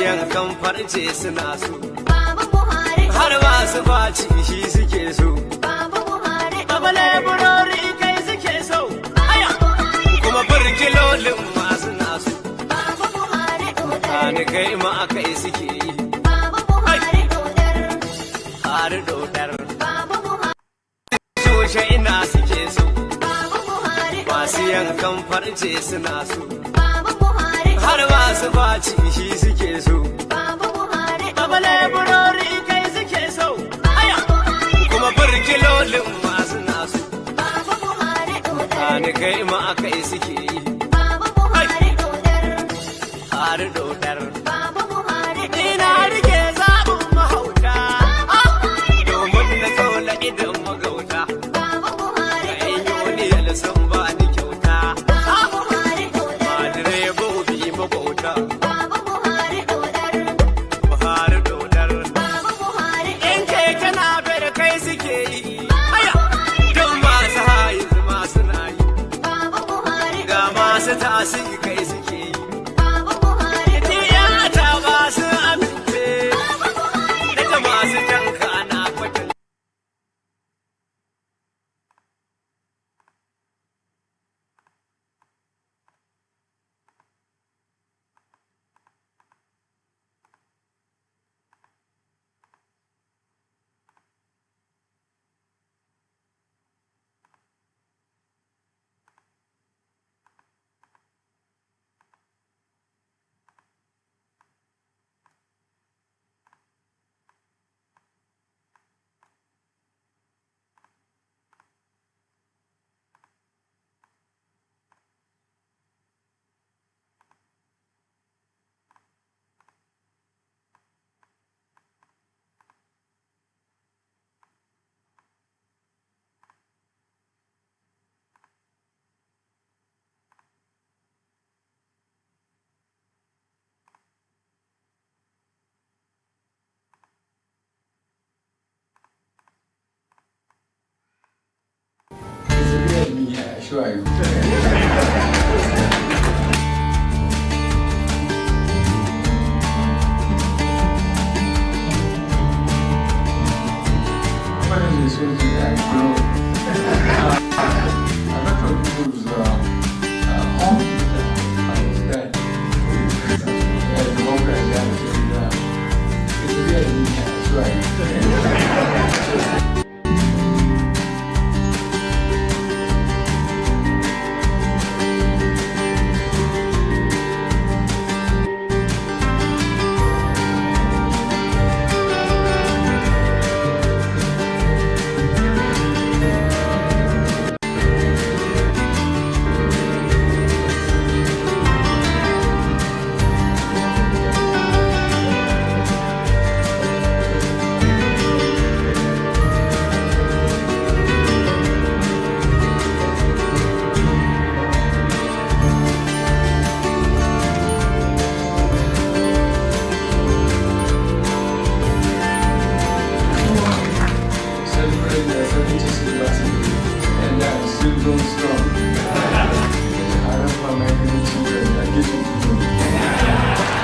yankan farce suna so. Baba Buhari Har masu faci shi suke so. Baba Buhari Abale burori kai suke so. Aya! Kuma burkilolin masu nasu. Baba Buhari dodar Ani kai ma kai suke yi. Baba Buhari dodar Har dodar. Baba Buhari Shoshe ina suke so. Baba Buhari Masu yankan farce suna so. Baba Buhari Har masu faci shi suke so. Baba Buhari Abale burori kai suke so. Aya! Kuma burkilolin masu nasu. Baba Buhari dodar Ani kai ma kai suke yi. Baba Buhari dodar Har dodar. Baba Buhari Ina rike zaɓin mahauta. Domin na tsola idan magauta. Baba Buhari Ga yuniyar sun ba ni kyauta. Baba Buhari dodar Ma direbobi magauta. Baba Buhari dodar Buhari dodar. Baba Buhari In keke na bai kai suke yi. Aya! Don masu hayi masu na yi. Baba Buhari Ga masu tasi kai suke yi. Baba Buhari Tiyata ba su amince. Baba Buhari Daga masu tanka na kwatan. Yeah, sure. What is this with you guys, bro? A lot of people's home is dead. Yeah, the home is dead. It's really, yeah, right. Celebrating their 76th birthday, and I'm still going strong. I love my many children. I give it to them.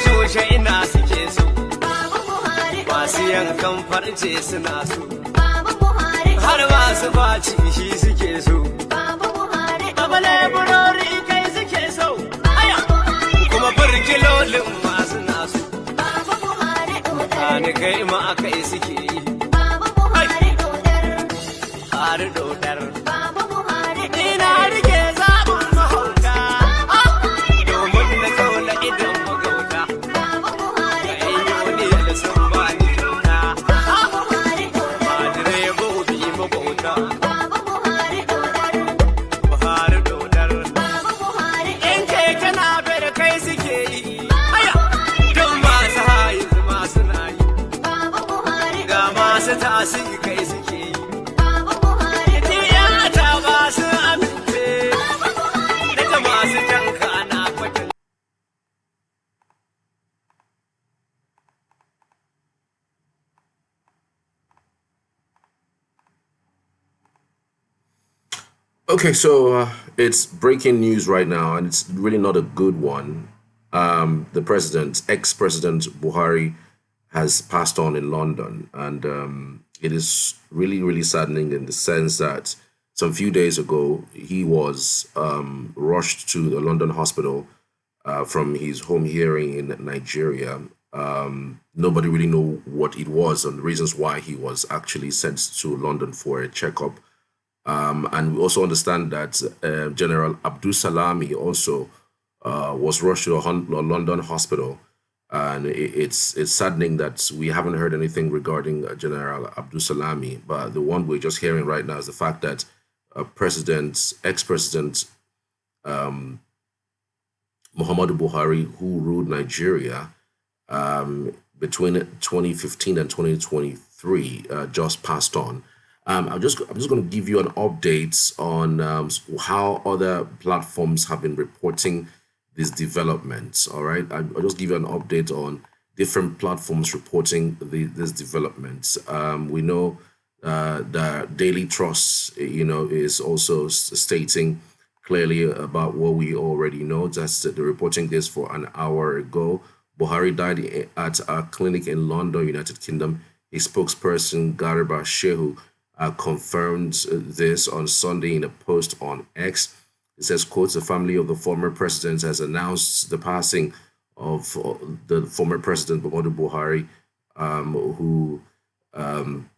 Shoshe ina suke so. Baba Buhari Masu yankan farce suna so. Baba Buhari Buhari, har masu faci shi suke so. Baba Buhari, Baba leburori kai suke so. Aya, kuma burkilolin masu nasu. Baba Buhari, Kani kai ma kai suke yi. Baba Buhari, Har dodar. Baba Buhari, Ina rike zaɓin mahauta. Domin na kaula idan magauta. Baba Buhari, Kai yuniyar sun bani kyauta. Baba Buhari, Ba direbobi magauta. Baba Buhari, Buhari dodar. Baba Buhari, In kai kana bada kai suke yi. Aya, don masu hayi masu na yi. Baba Buhari, Ga masu tasiri kai suke yi. Baba Buhari, Tiyata ba su amince. Daga masu tanka na kwatan. Okay, so it's breaking news right now, and it's really not a good one. The president, ex-president Buhari, has passed on in London, and it is really, really saddening in the sense that some few days ago he was rushed to the London hospital from his home here in Nigeria. Nobody really know what it was and the reasons why he was actually sent to London for a checkup. And we also understand that General Abdul Salami also was rushed to a London hospital. And it's saddening that we haven't heard anything regarding General Abdul Salami. But the one we're just hearing right now is the fact that ex-president Mohammadu Buhari, who ruled Nigeria between 2015 and 2023, just passed on. I'm just going to give you an update on how other platforms have been reporting these developments. All right, I'll just give you an update on different platforms reporting these developments. We know the Daily Trust, is also stating clearly about what we already know. That's they're reporting this for an hour ago. Buhari died at a clinic in London, United Kingdom. His spokesperson Garba Shehu confirmed this on Sunday in a post on X. It says, quote, the family of the former president has announced the passing of the former president, Mohammadu Buhari, who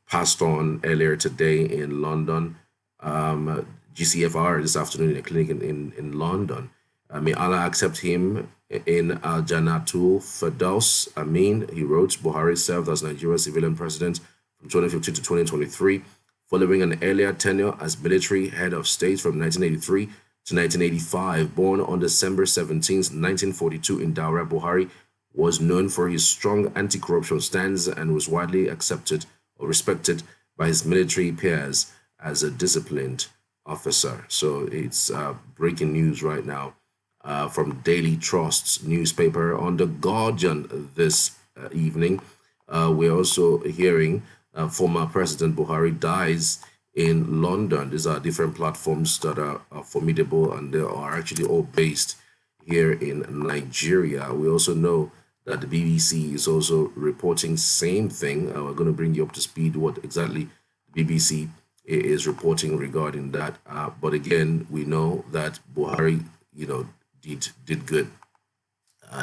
passed on earlier today in London. GCFR this afternoon in a clinic in London. May Allah accept him in Al Janatul Firdaus. Amin. He wrote, Buhari served as Nigeria's civilian president from 2015 to 2023. Following an earlier tenure as military head of state from 1983 to 1985, born on December 17, 1942 in Daura, Buhari was known for his strong anti-corruption stance and was widely accepted or respected by his military peers as a disciplined officer. So it's breaking news right now from Daily Trust's newspaper. On The Guardian this evening, we're also hearing former President Buhari dies in London. These are different platforms that are formidable, and they are actually all based here in Nigeria. We also know that the BBC is also reporting same thing. We're going to bring you up to speed what exactly the BBC is reporting regarding that. But again, we know that Buhari, did good.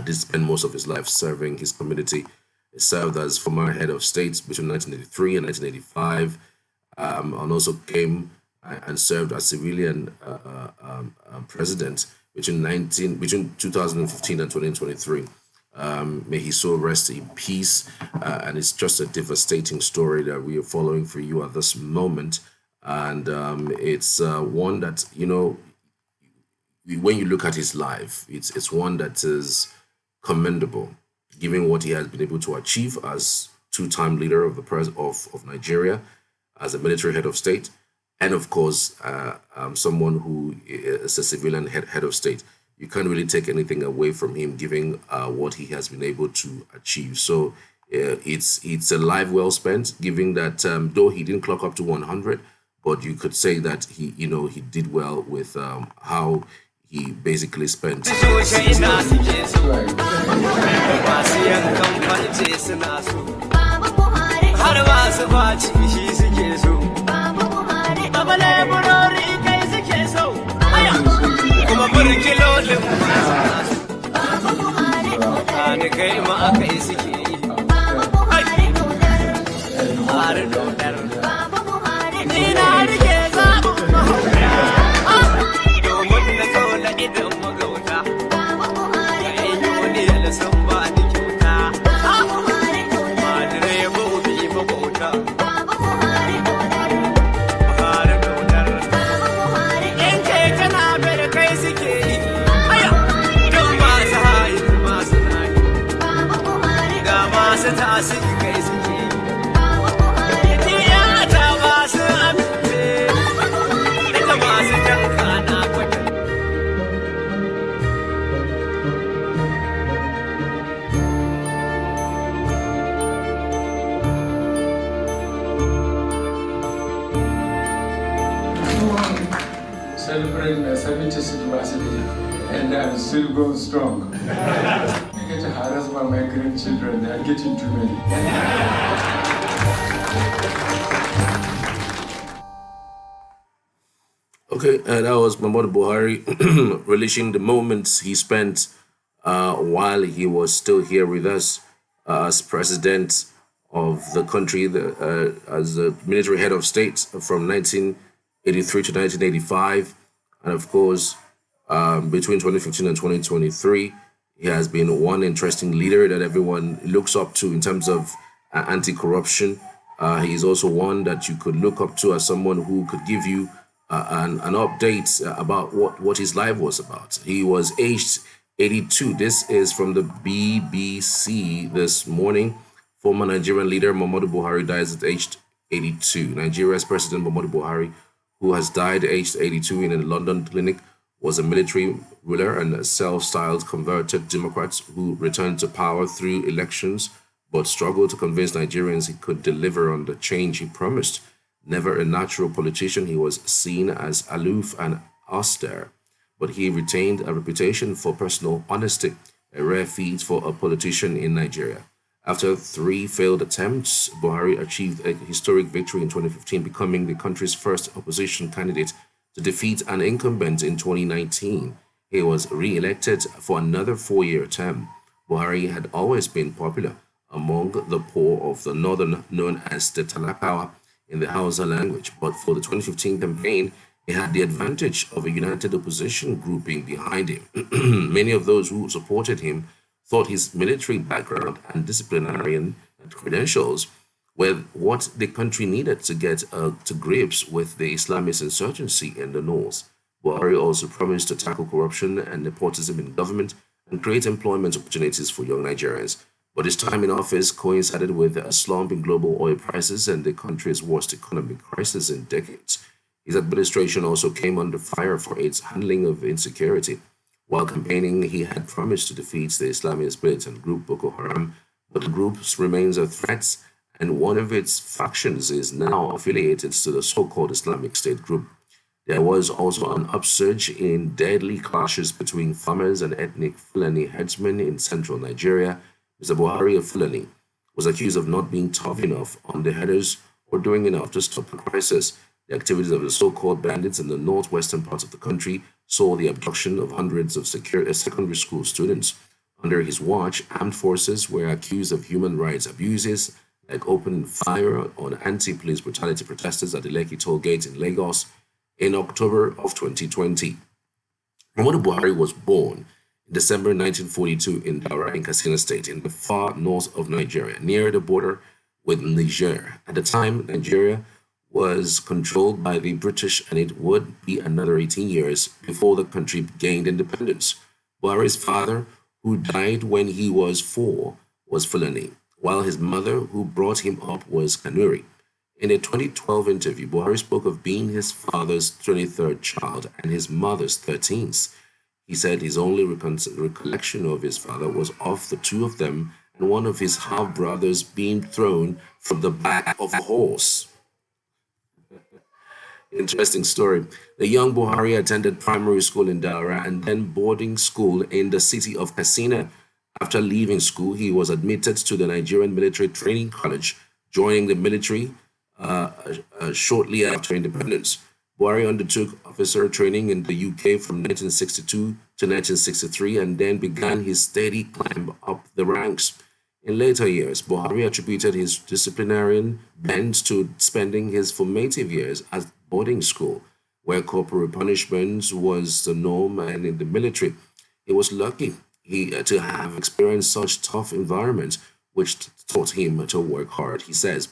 Did spend most of his life serving his community. He served as former head of state between 1983 and 1985, and also came and served as civilian president between 2015 and 2023. May he so rest in peace. And it's just a devastating story that we are following for you at this moment. And it's one that, when you look at his life, it's one that is commendable, given what he has been able to achieve as two-time leader of of Nigeria, as a military head of state, and of course, someone who is a civilian head of state. You can't really take anything away from him, given what he has been able to achieve. So it's a life well spent, given that though he didn't clock up to 100, but you could say that he did well with how he basically spent. Zuciya ina suke so. Masu yankan farce suna so. Baba Buhari, Har masu faci shi suke so. Baba baba leburori kai suke so. Aya, kuma burkilolin Baba Buhari dodar. ni kai ma aka yi suke yi. Baba Buhari dodar. Har dodar. Baba Buhari Ni dodar. na rike zaɓin mahauta. Domin na kaula idan magauta. Baba Buhari Yan dodar. duniyar sun ba ni kyauta. Baba Buhari dodar. Ma direbobi magauta. Baba Buhari dodar. Har dodar. Baba Buhari In keke na bar kai suke yi. Aya, don masu hayi masu nayi. Baba Buhari Ga masu tasi kai suke yi. Baba Buhari Tiyata masu amince. Baba Buhari Ita masu tanka na kwatan. Celebrating my 76th birthday, and I'm still going strong. I get harassed by my grandchildren, they are getting too many. Okay, that was Mohammadu Buhari relishing the moments he spent while he was still here with us as president of the country, as the military head of state from 1983 to 1985. And of course, between 2015 and 2023, he has been one interesting leader that everyone looks up to in terms of anti-corruption. He is also one that you could look up to as someone who could give you an update about what his life was about. He was aged 82. This is from the BBC this morning. Former Nigerian leader Mohammadu Buhari dies at aged 82. Nigeria's President Mohammadu Buhari, who has died aged 82 in a London clinic, was a military ruler and a self-styled converted Democrat who returned to power through elections but struggled to convince Nigerians he could deliver on the change he promised. Never a natural politician, he was seen as aloof and austere, but he retained a reputation for personal honesty, a rare feat for a politician in Nigeria. After 3 failed attempts, Buhari achieved a historic victory in 2015, becoming the country's first opposition candidate to defeat an incumbent in 2019. He was re-elected for another 4-year term. Buhari had always been popular among the poor of the northern, known as the Talakawa in the Hausa language, but for the 2015 campaign, he had the advantage of a united opposition grouping behind him. Many of those who supported him thought his military background and disciplinarian credentials were what the country needed to get to grips with the Islamist insurgency in the north. Buhari also promised to tackle corruption and nepotism in government and create employment opportunities for young Nigerians. But his time in office coincided with a slump in global oil prices and the country's worst economic crisis in decades. His administration also came under fire for its handling of insecurity. While campaigning, he had promised to defeat the Islamist militant group Boko Haram, but the group remains a threat, and one of its factions is now affiliated to the so-called Islamic State group. There was also an upsurge in deadly clashes between farmers and ethnic Fulani headsmen in central Nigeria. Mr. Buhari of Fulani was accused of not being tough enough on the headers or doing enough to stop the crisis. The activities of the so-called bandits in the northwestern parts of the country saw the abduction of hundreds of secondary school students. Under his watch, armed forces were accused of human rights abuses, like opening fire on anti-police brutality protesters at the Lekki toll gate in Lagos in October of 2020. Muhammadu Buhari was born in December 1942 in Daura in Katsina State, in the far north of Nigeria, near the border with Niger. At the time, Nigeria was controlled by the British, and it would be another 18 years before the country gained independence. Buhari's father, who died when he was 4, was Fulani, while his mother, who brought him up, was Kanuri. In a 2012 interview, Buhari spoke of being his father's 23rd child and his mother's 13th. He said his only recollection of his father was of the 2 of them and one of his half-brothers being thrown from the back of a horse. Interesting story. The young Buhari attended primary school in Daura and then boarding school in the city of Katsina. After leaving school, he was admitted to the Nigerian Military Training College, joining the military shortly after independence. Buhari undertook officer training in the UK from 1962 to 1963 and then began his steady climb up the ranks. In later years, Buhari attributed his disciplinarian bent to spending his formative years at boarding school, where corporal punishment was the norm, and in the military. He was lucky to have experienced such tough environments, which taught him to work hard. He says,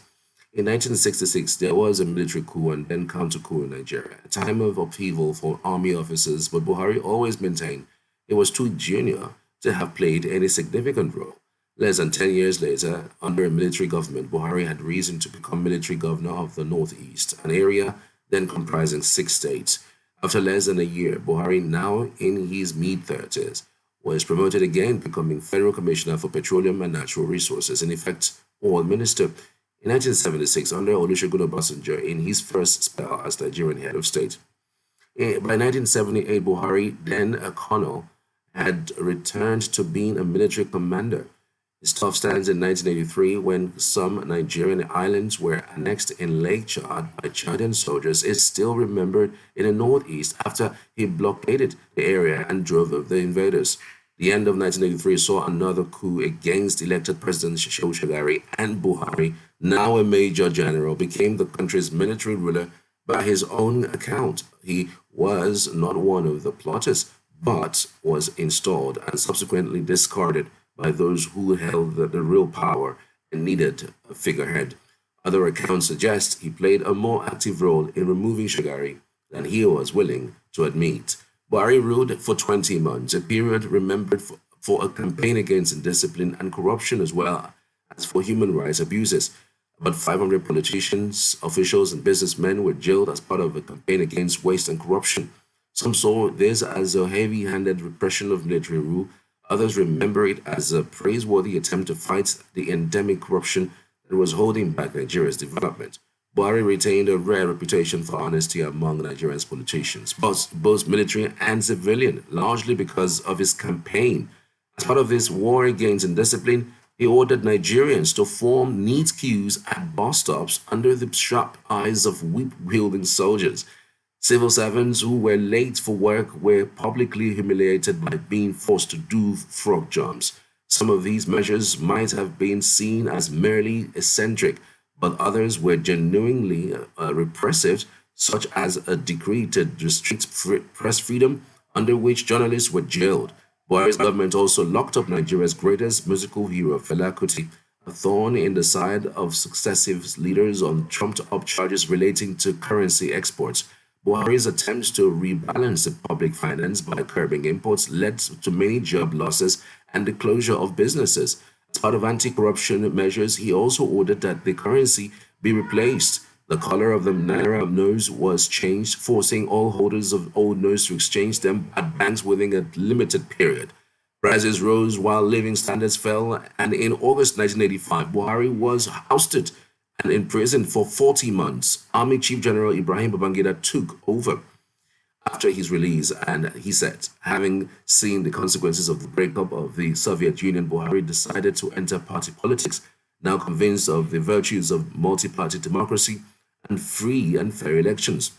in 1966, there was a military coup and then counter coup in Nigeria, a time of upheaval for army officers, but Buhari always maintained he was too junior to have played any significant role. Less than 10 years later, under a military government, Buhari had risen to become military governor of the Northeast, an area then comprising 6 states. After less than a year, Buhari, now in his mid-30s, was promoted again, becoming Federal Commissioner for Petroleum and Natural Resources, in effect, Oil Minister. In 1976, under Olusegun Obasanjo, in his first spell as Nigerian head of state. By 1978, Buhari, then a colonel, had returned to being a military commander. His tough stance in 1983, when some Nigerian islands were annexed in Lake Chad by Chadian soldiers, is still remembered in the Northeast after he blockaded the area and drove off the invaders. The end of 1983 saw another coup against elected President Shehu Shagari, and Buhari, now a major general, became the country's military ruler by his own account. He was not one of the plotters, but was installed and subsequently discarded by those who held the real power and needed a figurehead. Other accounts suggest he played a more active role in removing Shagari than he was willing to admit. Buhari ruled for 20 months, a period remembered for a campaign against indiscipline and corruption as well as for human rights abuses. About 500 politicians, officials, and businessmen were jailed as part of a campaign against waste and corruption. Some saw this as a heavy-handed repression of military rule. Others remember it as a praiseworthy attempt to fight the endemic corruption that was holding back Nigeria's development. Buhari retained a rare reputation for honesty among Nigeria's politicians, both military and civilian, largely because of his campaign. As part of this war against indiscipline, he ordered Nigerians to form neat queues at bus stops under the sharp eyes of whip-wielding soldiers. Civil servants who were late for work were publicly humiliated by being forced to do frog jumps. Some of these measures might have been seen as merely eccentric, but others were genuinely repressive, such as a decree to restrict press freedom, under which journalists were jailed. Buhari's government also locked up Nigeria's greatest musical hero, Fela Kuti, a thorn in the side of successive leaders on trumped-up charges relating to currency exports. Buhari's attempts to rebalance the public finance by curbing imports led to many job losses and the closure of businesses. As part of anti-corruption measures, he also ordered that the currency be replaced. The color of the naira notes was changed, forcing all holders of old notes to exchange them at banks within a limited period. Prices rose while living standards fell, and in August 1985, Buhari was ousted and imprisoned for 40 months. Army Chief General Ibrahim Babangida took over after his release, and he said, having seen the consequences of the breakup of the Soviet Union, Buhari decided to enter party politics, now convinced of the virtues of multi-party democracy and free and fair elections.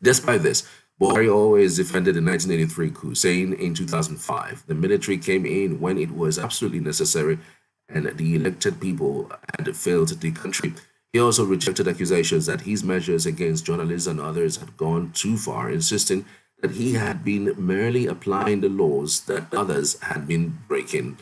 Despite this, Buhari always defended the 1983 coup, saying in 2005, the military came in when it was absolutely necessary and the elected people had failed the country. He also rejected accusations that his measures against journalists and others had gone too far, insisting that he had been merely applying the laws that others had been breaking.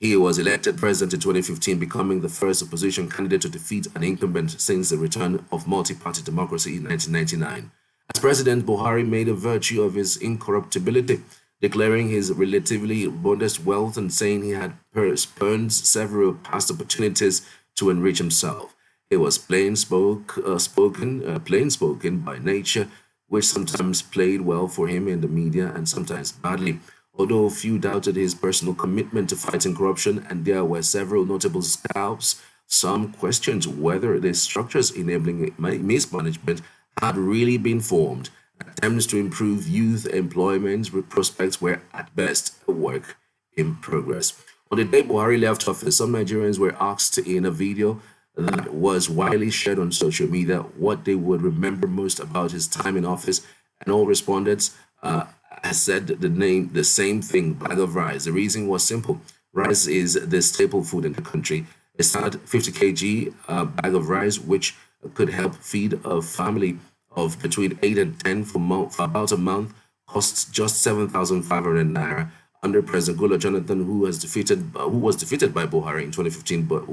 He was elected president in 2015, becoming the first opposition candidate to defeat an incumbent since the return of multi-party democracy in 1999. As president, Buhari made a virtue of his incorruptibility, declaring his relatively modest wealth and saying he had spurned several past opportunities to enrich himself. He was plain-spoken by nature, which sometimes played well for him in the media and sometimes badly. Although few doubted his personal commitment to fighting corruption, and there were several notable scalps, some questioned whether the structures enabling mismanagement had really been formed. Attempts to improve youth employment prospects were at best a work in progress. On the day Buhari left office, some Nigerians were asked in a video that was widely shared on social media, what they would remember most about his time in office, and all respondents has said the same thing: bag of rice. The reason was simple: rice is the staple food in the country. A standard 50 kg bag of rice, which could help feed a family of between 8 and 10 for about a month, costs just 7,500 naira. Under President Goodluck Jonathan, who was defeated by Buhari in 2015, but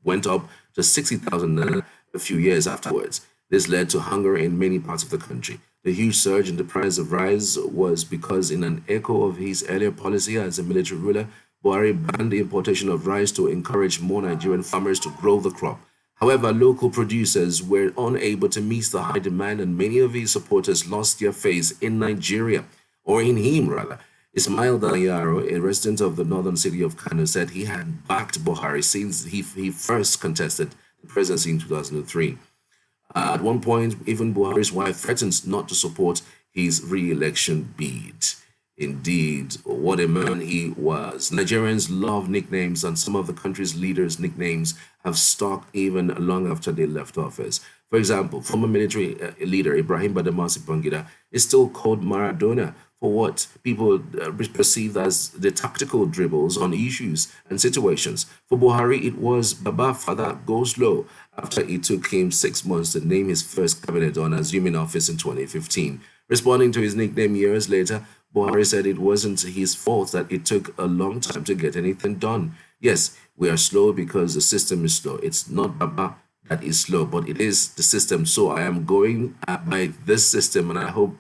went up to 60,000 naira a few years afterwards. This led to hunger in many parts of the country. The huge surge in the price of rice was because, in an echo of his earlier policy as a military ruler, Buhari banned the importation of rice to encourage more Nigerian farmers to grow the crop. However, local producers were unable to meet the high demand, and many of his supporters lost their faith in Nigeria, or in him rather. Ismail Dayaro, a resident of the northern city of Kano, said he had backed Buhari since he first contested the presidency in 2003. At one point, even Buhari's wife threatened not to support his re-election bid. Indeed, what a man he was. Nigerians love nicknames, and some of the country's leaders' nicknames have stuck even long after they left office. For example, former military leader Ibrahim Badamasi Bangida is still called Maradona for what people perceive as the tactical dribbles on issues and situations. For Buhari, it was Baba Father Go Slow, after it took him 6 months to name his first cabinet on assuming office in 2015. Responding to his nickname years later, Buhari said it wasn't his fault that it took a long time to get anything done. Yes, we are slow because the system is slow. It's not Baba that is slow, but it is the system. So I am going by this system, and I hope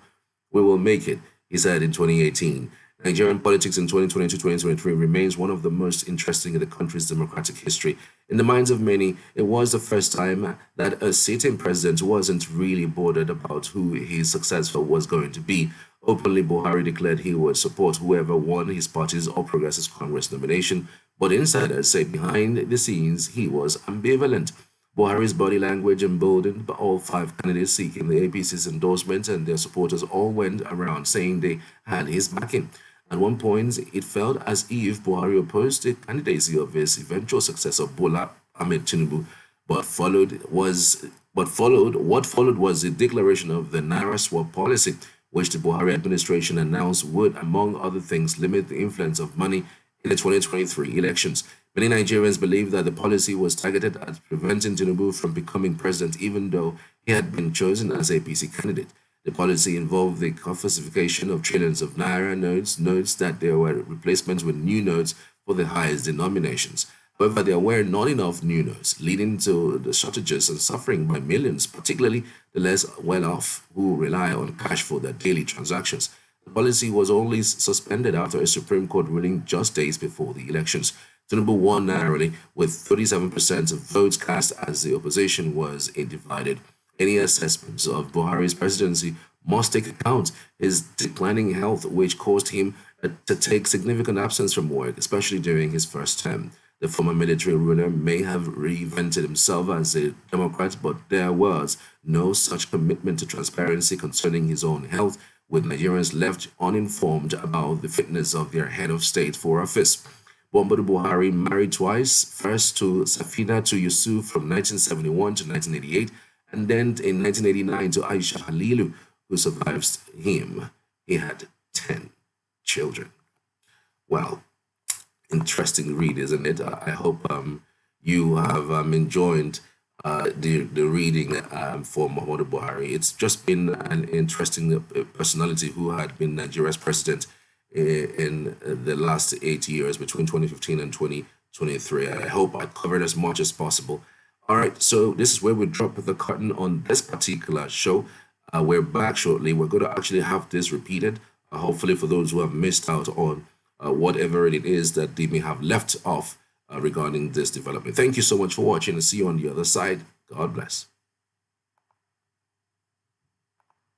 we will make it, he said in 2018. Nigerian politics in 2022-2023 remains one of the most interesting in the country's democratic history. In the minds of many, it was the first time that a sitting president wasn't really bothered about who his successor was going to be. Openly, Buhari declared he would support whoever won his party's All Progressives Congress nomination, but insiders say behind the scenes he was ambivalent. Buhari's body language emboldened all 5 candidates seeking the APC's endorsement, and their supporters all went around saying they had his backing. At one point, it felt as if Buhari opposed the candidacy of his eventual successor, Bola Ahmed Tinubu, what followed was the declaration of the Naira swap policy, which the Buhari administration announced would, among other things, limit the influence of money in the 2023 elections. Many Nigerians believe that the policy was targeted at preventing Tinubu from becoming president, even though he had been chosen as APC candidate. The policy involved the falsification of trillions of Naira notes that there were replacements with new notes for the highest denominations. However, there were not enough new notes, leading to the shortages and suffering by millions, particularly the less well-off who rely on cash for their daily transactions. The policy was only suspended after a Supreme Court ruling just days before the elections. Tinubu won narrowly with 37% of votes cast as the opposition was divided. Any assessments of Buhari's presidency must take account his declining health, which caused him to take significant absence from work, especially during his first term. The former military ruler may have reinvented himself as a Democrat, but there was no such commitment to transparency concerning his own health, with Nigerians left uninformed about the fitness of their head of state for office. Mohammadu Buhari married twice, first to Safinatu Yusuf from 1971 to 1988, and then in 1989 to Aisha Halilu, who survives him. He had 10 children. Well, interesting read, isn't it? I hope you have enjoyed the reading for Mohammadu Buhari. It's just been an interesting personality who had been Nigeria's president in the last 8 years, between 2015 and 2023. I hope I covered as much as possible. All right, so this is where we drop the curtain on this particular show. We're back shortly. We're going to actually have this repeated, hopefully for those who have missed out on whatever it is that they may have left off regarding this development. Thank you so much for watching, and see you on the other side. God bless.